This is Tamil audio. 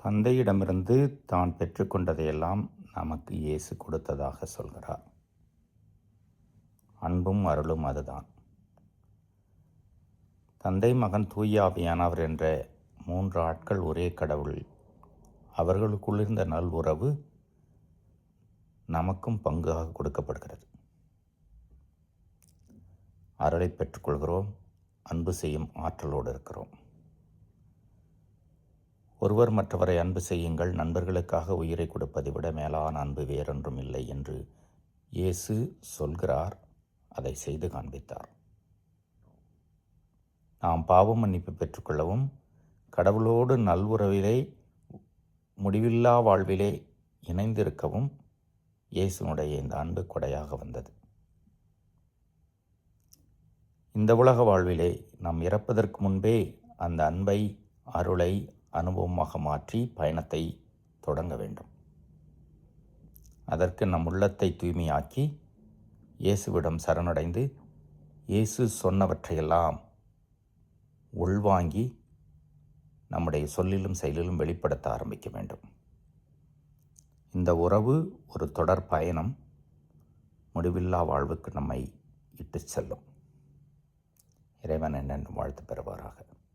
தந்தையிடமிருந்து தான் பெற்றுக்கொண்டதையெல்லாம் நமக்கு இயேசு கொடுத்ததாக சொல்கிறார். அன்பும் அருளும் அதுதான். தந்தை, மகன், தூய ஆவியானவர் என்ற 3 ஆட்கள் ஒரே கடவுள். அவர்களுக்குள் இருந்த நல் உறவு நமக்கும் பங்காக கொடுக்கப்படுகிறது. அருளை பெற்றுக்கொள்கிறோம், அன்பு செய்யும் ஆற்றலோடு இருக்கிறோம். ஒருவர் மற்றவரை அன்பு செய்யுங்கள், நண்பர்களுக்காக உயிரை கொடுப்பதை விட மேலான அன்பு வேறொன்றும் இல்லை என்று இயேசு சொல்கிறார். அதை செய்து காண்பித்தார். நாம் பாவ மன்னிப்பு பெற்றுக்கொள்ளவும், கடவுளோடு நல்வுறவிலே முடிவில்லா வாழ்விலே இணைந்திருக்கவும் இயேசுனுடைய இந்த அன்பு கொடையாக வந்தது. இந்த உலக வாழ்விலே நாம் இறப்பதற்கு முன்பே அந்த அன்பை, அருளை அனுபவமாக மாற்றி பயணத்தை தொடங்க வேண்டும். அதற்கு நம் உள்ளத்தை தூய்மையாக்கி இயேசுவிடம் சரணடைந்து இயேசு சொன்னவற்றையெல்லாம் உள்வாங்கி நம்முடைய சொல்லிலும் செயலிலும் வெளிப்படுத்த ஆரம்பிக்க வேண்டும். இந்த உறவு ஒரு தொடர் பயணம், முடிவில்லா வாழ்வுக்கு நம்மை இட்டு செல்லும். இறைவன் என்னென்று வாழ்த்து பெறுவாராக.